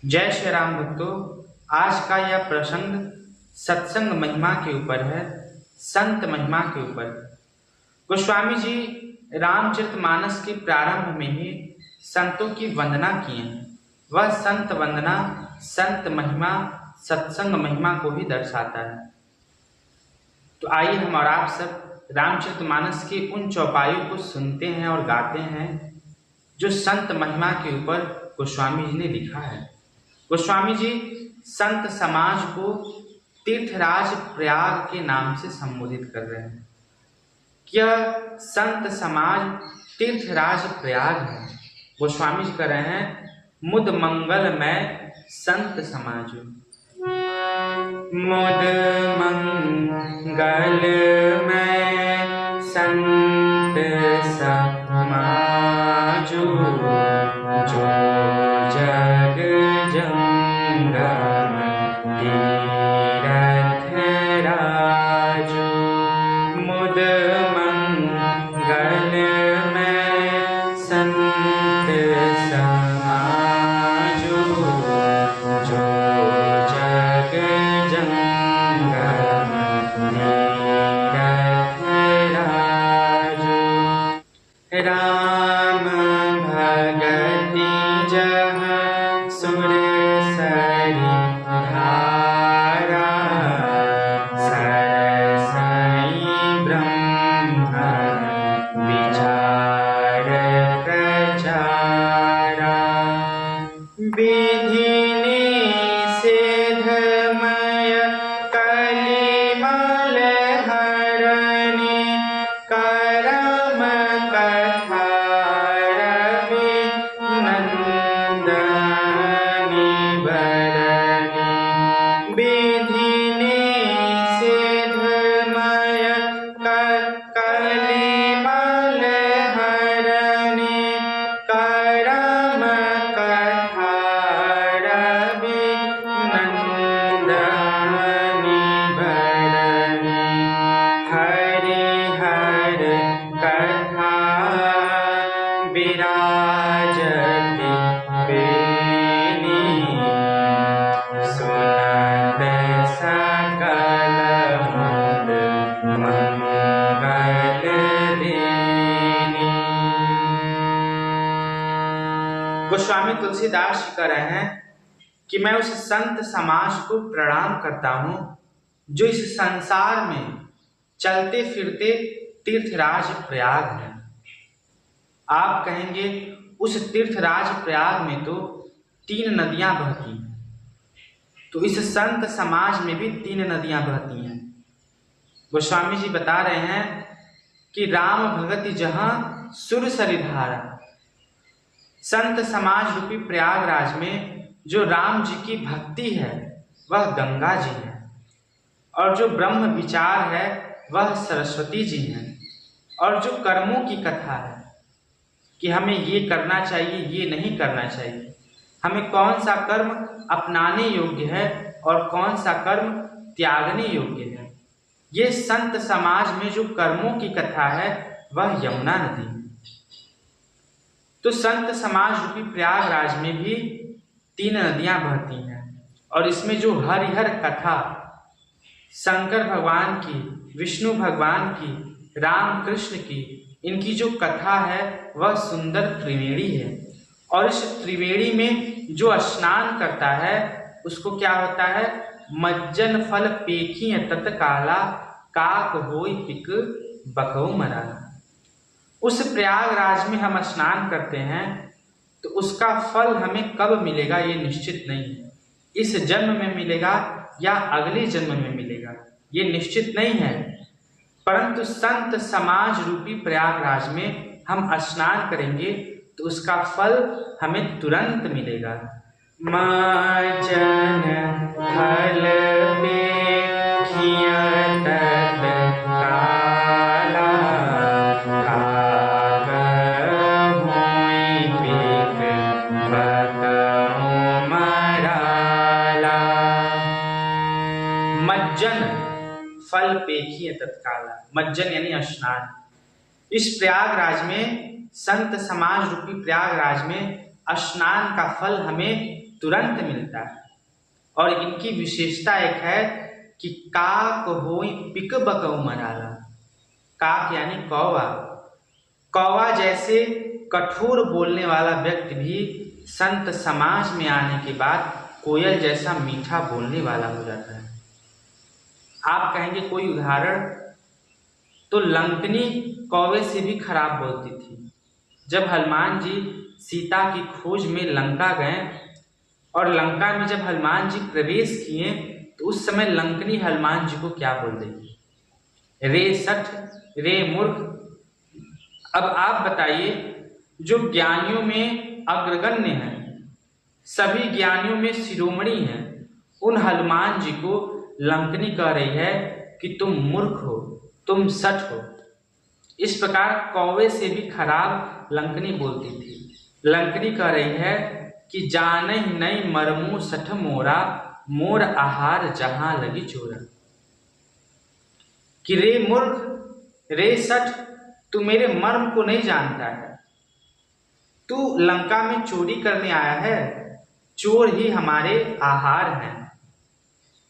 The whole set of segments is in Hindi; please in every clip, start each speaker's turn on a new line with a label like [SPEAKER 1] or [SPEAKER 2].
[SPEAKER 1] जय श्री राम भक्तों। आज का यह प्रसंग सत्संग महिमा के ऊपर है, संत महिमा के ऊपर। गोस्वामी जी रामचरितमानस के प्रारंभ में ही संतों की वंदना किए हैं। वह संत वंदना, संत महिमा, सत्संग महिमा को ही दर्शाता है। तो आइए हम और आप सब रामचरितमानस के उन चौपाइयों को सुनते हैं और गाते हैं जो संत महिमा के ऊपर गोस्वामी जी ने लिखा है। गोस्वामी जी संत समाज को तीर्थराज प्रयाग के नाम से संबोधित कर रहे हैं। यह संत समाज तीर्थराज प्रयाग है। गोस्वामी जी कर रहे हैं मुद मंगलमय संत समाज। मुद मंगलमय संत समाज, जो जग जंगम तीरथ राजू। मुद मंगलमय संत समाज, जो जग जंगम तीरथ राजू। राम भगति जहाँ सुर सरी धारा, सरसई ब्रह्म विचार प्रचारा। विधि निषेधमय कलिमल हरणी, करम कथा रवि नंदनी बरनी। विधि निषेधमय कलिमल हरणी, करम कथा रवि नंदनी बरनी। हरिहर कथा विराजति बेनी, सुनत सकल मुद मंगल देनी। गोस्वामी तुलसीदास जी कह रहे हैं कि मैं उस संत समाज को प्रणाम करता हूँ जो इस संसार में चलते फिरते तीर्थराज प्रयाग है। आप कहेंगे उस तीर्थराज प्रयाग में तो 3 नदियां बहती हैं, तो इस संत समाज में भी 3 नदियां बहती हैं। गोस्वामी जी बता रहे हैं कि राम भगति जहां सुरसरी धारा, संत समाज रूपी प्रयागराज में जो राम जी की भक्ति है वह गंगा जी है, और जो ब्रह्म विचार है वह सरस्वती जी हैं, और जो कर्मों की कथा है कि हमें ये करना चाहिए, ये नहीं करना चाहिए, हमें कौन सा कर्म अपनाने योग्य है और कौन सा कर्म त्यागने योग्य है, ये संत समाज में जो कर्मों की कथा है वह यमुना नदी है। तो संत समाज रूपी प्रयागराज में भी 3 नदियां बहती हैं, और इसमें जो हरिहर कथा शंकर भगवान की, विष्णु भगवान की, राम कृष्ण की, इनकी जो कथा है वह सुंदर त्रिवेणी है। और इस त्रिवेणी में जो स्नान करता है उसको क्या होता है? मज्जन फल पेखी तत्काला, काक होई पिक बकऊ मराला। उस प्रयागराज में हम स्नान करते हैं तो उसका फल हमें कब मिलेगा ये निश्चित नहीं है। इस जन्म में मिलेगा या अगले जन्म में मिलेगा ये निश्चित नहीं है, परंतु संत समाज रूपी प्रयागराज में हम स्नान करेंगे तो उसका फल हमें तुरंत मिलेगा। मज्जन फल पेखिय तत्काला, काक होई पिक बकऊ मराला। मज्जन फल पेखिए तत्काला, मज्जन यानी स्नान। इस प्रयागराज में, संत समाज रूपी प्रयागराज में स्नान का फल हमें तुरंत मिलता है। और इनकी विशेषता एक है कि काक होई पिक बकऊ मराला। काक यानी कौवा। कौवा जैसे कठोर बोलने वाला व्यक्ति भी संत समाज में आने के बाद कोयल जैसा मीठा बोलने वाला हो जाता है। आप कहेंगे कोई उदाहरण? तो लंकनी कौवे से भी खराब बोलती थी। जब हनुमान जी सीता की खोज में लंका गए और लंका में जब हनुमान जी प्रवेश किए तो उस समय लंकनी हनुमान जी को क्या बोल रही? रे सठ, रे मूर्ख। अब आप बताइए, जो ज्ञानियों में अग्रगण्य हैं, सभी ज्ञानियों में शिरोमणि हैं, उन हनुमान जी को लंकनी कह रही है कि तुम मूर्ख हो, तुम सठ हो। इस प्रकार कौवे से भी खराब लंकनी बोलती थी। लंकनी कह रही है कि जाने नहीं मरमू सठ मोरा, मोर आहार जहां लगी चोरा। कि रे मूर्ख, रे सठ, तू मेरे मर्म को नहीं जानता है। तू लंका में चोरी करने आया है, चोर ही हमारे आहार हैं।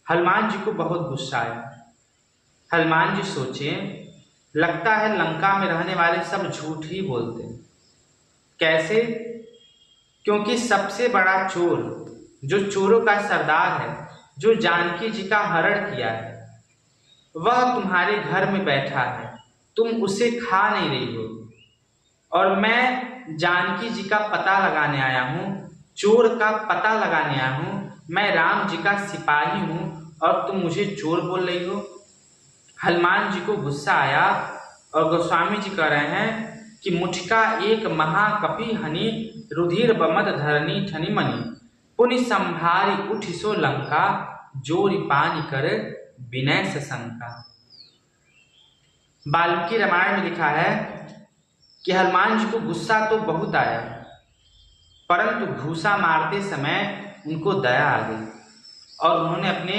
[SPEAKER 1] हनुमान जी को बहुत गुस्सा आया। हनुमान जी सोचे, लगता है लंका में रहने वाले सब झूठ ही बोलते हैं। कैसे? क्योंकि सबसे बड़ा चोर, जो चोरों का सरदार है, जो जानकी जी का हरण किया है, वह तुम्हारे घर में बैठा है, तुम उसे खा नहीं रही हो। और मैं जानकी जी का पता लगाने आया हूँ, चोर का पता लगाने आया हूँ। मैं राम जी का सिपाही हूँ और तुम मुझे चोर बोल रही हो। हनुमान जी को गुस्सा आया और गोस्वामी जी कह रहे हैं कि मुठिका एक महाकपि हनि, रुधिर बमद धरनी ठनि मनि, पुनि संभारी उठि सो लंका, जोरि पानी कर विनय सशंका। वाल्मीकि रामायण में लिखा है कि हनुमान जी को गुस्सा तो बहुत आया, परंतु घूसा मारते समय उनको दया आ गई और उन्होंने अपने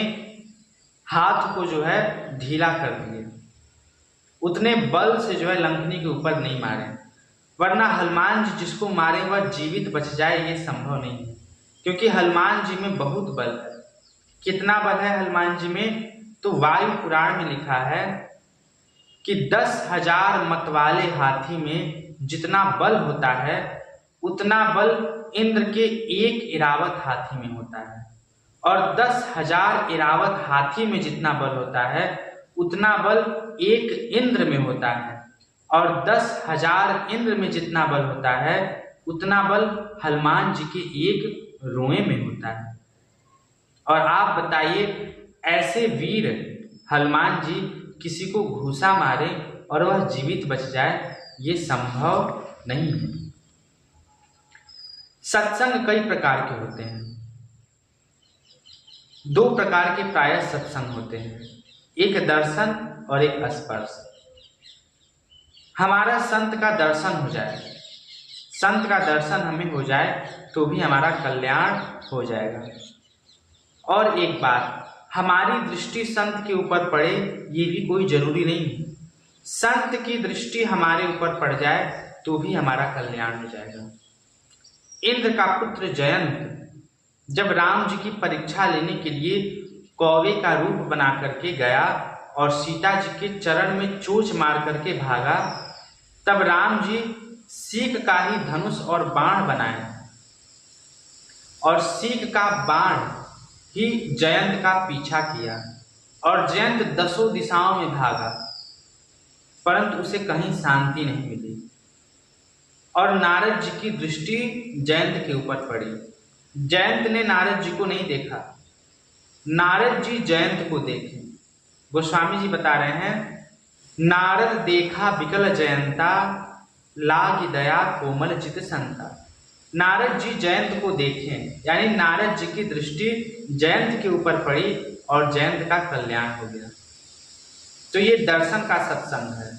[SPEAKER 1] हाथ को जो है ढीला कर दिया। उतने बल से जो है लंकनी के ऊपर नहीं मारे, वरना हनुमान जी जिसको मारे वह जीवित बच जाए ये संभव नहीं है, क्योंकि हनुमान जी में बहुत बल है। कितना बल है हनुमान जी में? तो वायु पुराण में लिखा है कि 10,000 मतवाले हाथी में जितना बल होता है उतना बल इंद्र के एक इरावत हाथी में होता है, और 10,000 इरावत हाथी में जितना बल होता है उतना बल एक इंद्र में होता है, और 10,000 इंद्र में जितना बल होता है उतना बल हनुमान जी के एक रोए में होता है। और आप बताइए, ऐसे वीर हनुमान जी किसी को घूसा मारे और वह जीवित बच जाए, ये संभव नहीं है। सत्संग कई प्रकार के होते हैं। 2 प्रकार के प्रायः सत्संग होते हैं, एक दर्शन और एक स्पर्श। हमारा संत का दर्शन हो जाए, संत का दर्शन हमें हो जाए तो भी हमारा कल्याण हो जाएगा। और एक बात, हमारी दृष्टि संत के ऊपर पड़े ये भी कोई जरूरी नहीं है। संत की दृष्टि हमारे ऊपर पड़ जाए तो भी हमारा कल्याण हो जाएगा। इंद्र का पुत्र जयंत जब राम जी की परीक्षा लेने के लिए कौवे का रूप बना करके गया और सीता जी के चरण में चोंच मार करके भागा, तब राम जी सीक का ही धनुष और बाण बनाए और सीक का बाण ही जयंत का पीछा किया और जयंत 10 दिशाओं में भागा, परंतु उसे कहीं शांति नहीं मिली। और नारद जी की दृष्टि जयंत के ऊपर पड़ी। जयंत ने नारद जी को नहीं देखा, नारद जी जयंत को देखे। गोस्वामी जी बता रहे हैं, नारद देखा विकल जयंता, लागी दया कोमल चित संता। नारद जी जयंत को देखें, यानी नारद जी की दृष्टि जयंत के ऊपर पड़ी और जयंत का कल्याण हो गया। तो ये दर्शन का सत्संग है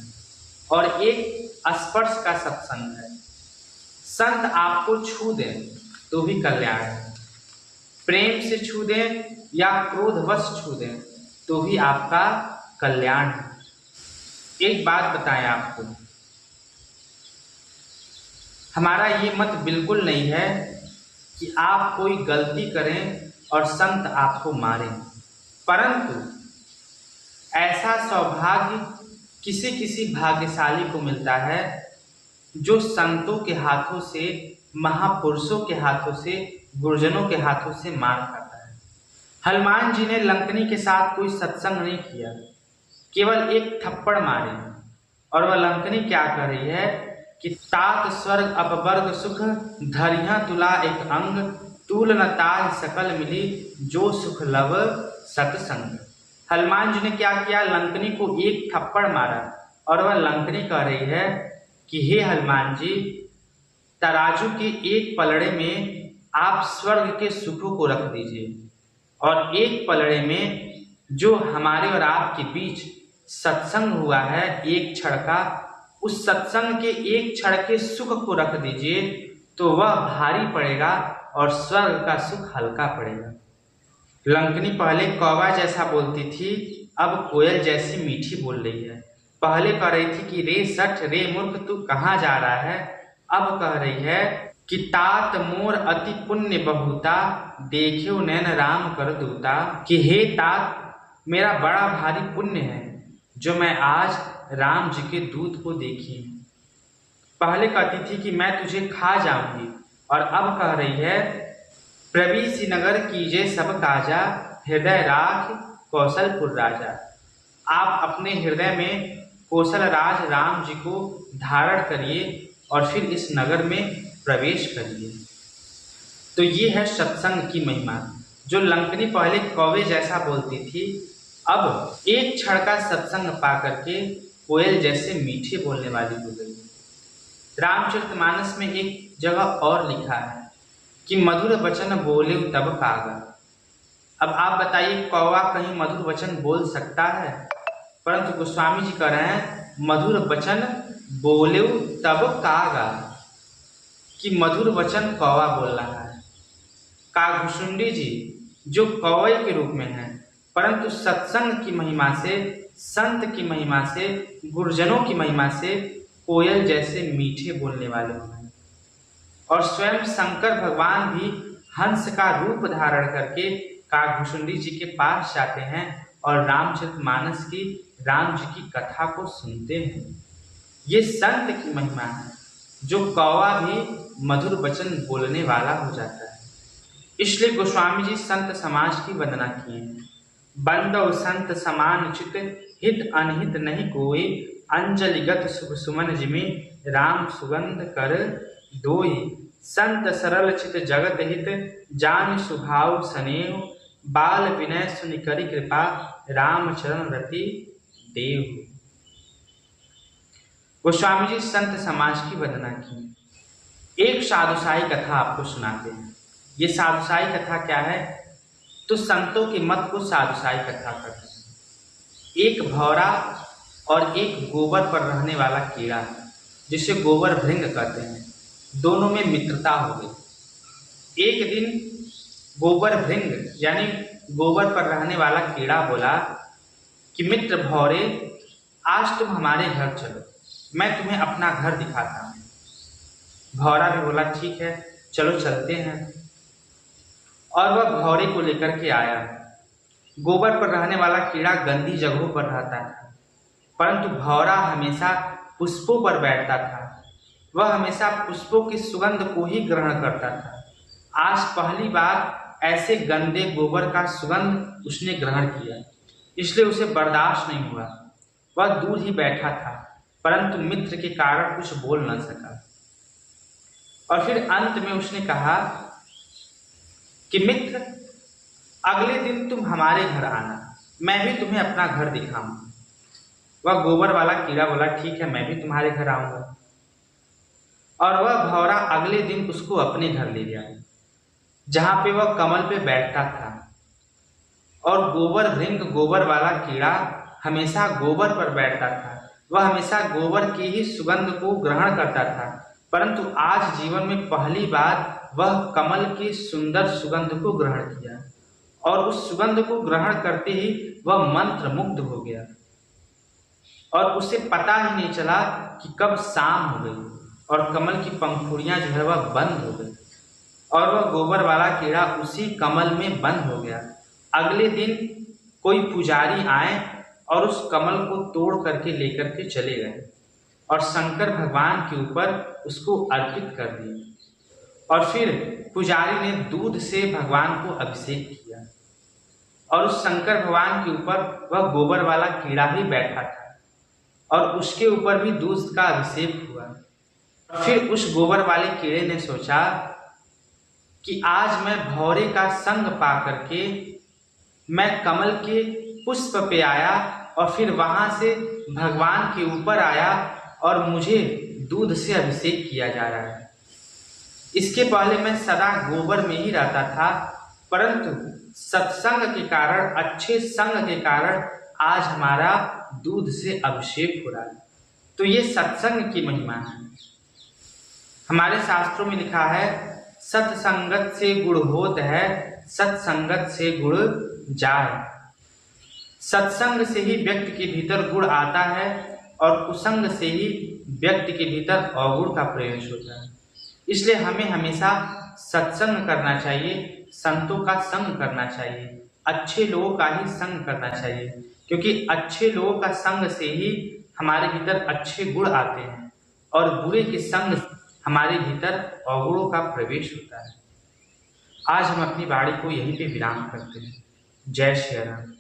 [SPEAKER 1] और एक स्पर्श का सत्संग है। संत आपको छू दें तो भी कल्याण है, प्रेम से छू दें या क्रोधवश छू दें तो भी आपका कल्याण है। एक बात बताएं आपको, हमारा ये मत बिल्कुल नहीं है कि आप कोई गलती करें और संत आपको मारें, परंतु ऐसा सौभाग्य किसी किसी भाग्यशाली को मिलता है जो संतों के हाथों से, महापुरुषों के हाथों से, गुरुजनों के हाथों से मार खाता है। हनुमान जी ने लंकनी के साथ कोई सत्संग नहीं किया, केवल एक थप्पड़ मारे, और वह लंकनी क्या कर रही है कि तात स्वर्ग अपवर्ग सुख धरिया तुला एक अंग तूल न ताज सकल मिली जो सुख लव सत्संग। हनुमान जी ने क्या किया, लंकनी को एक थप्पड़ मारा, और वह लंकनी कह रही है कि हे हनुमान जी, तराजू के एक पलड़े में आप स्वर्ग के सुखों को रख दीजिए, और एक पलड़े में जो हमारे और आपके बीच सत्संग हुआ है एक क्षण का, उस सत्संग के एक क्षण के सुख को रख दीजिए, तो वह भारी पड़ेगा और स्वर्ग का सुख हल्का पड़ेगा। लंकनी पहले कौवा जैसा बोलती थी, अब कोयल जैसी मीठी बोल रही है। पहले कह रही थी कि रे सठ रे मूर्ख तू कहाँ जा रहा है, अब कह रही है कि तात मोर अति पुण्य बहुता देख्यो नैन राम कर दूता, कि हे तात, मेरा बड़ा भारी पुण्य है जो मैं आज राम जी के दूत को देखी। पहले कहती थी कि मैं तुझे खा जाऊंगी, और अब कह रही है प्रवीसी नगर कीजे सब काजा हृदय राख कौशलपुर राजा। आप अपने हृदय में कौशल राज राम जी को धारण करिए और फिर इस नगर में प्रवेश करिए। तो ये है सत्संग की महिमा। जो लंकनी पहले कौवे जैसा बोलती थी, अब एक क्षण का सत्संग पा करके कोयल जैसे मीठे बोलने वाली हो गई। रामचरितमानस में एक जगह और लिखा है कि मधुर वचन बोले तब कागा। अब आप बताइए, कौवा कहीं मधुर वचन बोल सकता है? परंतु गोस्वामी जी कह रहे हैं मधुर वचन बोले तब कागा, कि मधुर वचन कौवा बोल रहा है। कागभूषुंडी जी जो कौवे के रूप में है, परंतु सत्संग की महिमा से, संत की महिमा से, गुरुजनों की महिमा से कोयल जैसे मीठे बोलने वाले हैं। और स्वयं शंकर भगवान भी हंस का रूप धारण करके कागभूषुंडी जी के पास जाते हैं और रामचरितमानस की, राम जी की कथा को सुनते हैं। ये संत की महिमा है, जो कौवा भी मधुर वचन बोलने वाला हो जाता है। इसलिए गोस्वामी जी संत समाज की वंदना किए हैं। बंदव संत समान चित हित अनहित नहीं कोई, अंजलिगत शुभ सुमन जिमि राम सुगंध कर दोई। संत सरल चित जगत हित जान सुभाव स्नेह, बाल विनय सुनि करि कृपा राम चरण रति देव। गोस्वामी जी संत समाज की वंदना की। एक साधुशाही कथा आपको सुनाते हैं। ये साधुशाही कथा क्या है? तो संतों के मत को साधुशाही कथा कहते हैं। एक भौरा और एक गोबर पर रहने वाला कीड़ा, जिसे गोबर भृंग कहते हैं, दोनों में मित्रता हो गई। एक दिन गोबर भृंग यानी गोबर पर रहने वाला कीड़ा बोला कि मित्र भौरे, आज तुम हमारे घर चलो, मैं तुम्हें अपना घर दिखाता हूँ। भौरा भी बोला ठीक है, चलो चलते हैं। और वह भौरे को लेकर के आया। गोबर पर रहने वाला कीड़ा गंदी जगहों पर रहता था, परंतु भौरा हमेशा पुष्पों पर बैठता था। वह हमेशा पुष्पों की सुगंध को ही ग्रहण करता था। आज पहली बार ऐसे गंदे गोबर का सुगंध उसने ग्रहण किया, इसलिए उसे बर्दाश्त नहीं हुआ। वह दूर ही बैठा था, परंतु मित्र के कारण कुछ बोल न सका। और फिर अंत में उसने कहा कि मित्र, अगले दिन तुम हमारे घर आना, मैं भी तुम्हें अपना घर दिखाऊंगा। वह गोबर वाला कीड़ा बोला ठीक है, मैं भी तुम्हारे घर आऊंगा। और वह भौरा अगले दिन उसको अपने घर ले गया, जहां पे वह कमल पे बैठता था। और गोबर भृंग, गोबर वाला कीड़ा हमेशा गोबर पर बैठता था। वह हमेशा गोबर की ही सुगंध को ग्रहण करता था, परंतु आज जीवन में पहली बार वह कमल की सुंदर सुगंध को ग्रहण किया। और उस सुगंध को ग्रहण करते ही वह मंत्र मुग्ध हो गया, और उसे पता ही नहीं चला कि कब शाम हो गई और कमल की पंखुड़ियां जो है वह बंद हो गई। और वह गोबर वाला कीड़ा उसी कमल में बंद हो गया। अगले दिन कोई पुजारी आए और उस कमल को तोड़ करके लेकर के चले गए और शंकर भगवान के ऊपर उसको अर्पित कर दिया। और फिर पुजारी ने दूध से भगवान को अभिषेक किया और उस शंकर भगवान के ऊपर वह गोबर वाला कीड़ा ही बैठा था और उसके ऊपर भी दूध का अभिषेक हुआ। फिर उस गोबर वाले कीड़े ने सोचा कि आज मैं भौरे का संग पा करके मैं कमल के पुष्प पे आया और फिर वहां से भगवान के ऊपर आया और मुझे दूध से अभिषेक किया जा रहा है। इसके पहले मैं सदा गोबर में ही रहता था, परंतु सत्संग के कारण, अच्छे संग के कारण आज हमारा दूध से अभिषेक हो रहा है। तो ये सत्संग की महिमा है। हमारे शास्त्रों में लिखा है, सत्संगत से गुण होत है, सत्संगत से गुण जाए। सत्संग से ही व्यक्ति के भीतर गुण आता है और कुसंग से ही व्यक्ति के भीतर अवगुण का प्रवेश होता है। इसलिए हमें हमेशा सत्संग करना चाहिए, संतों का संग करना चाहिए, अच्छे लोगों का ही संग करना चाहिए, क्योंकि अच्छे लोगों का संग से ही हमारे भीतर अच्छे गुण आते हैं और बुरे के संग हमारे भीतर अवगुणों का प्रवेश होता है। आज हम अपनी वाणी को यहीं पे विराम करते हैं। जय श्री राम।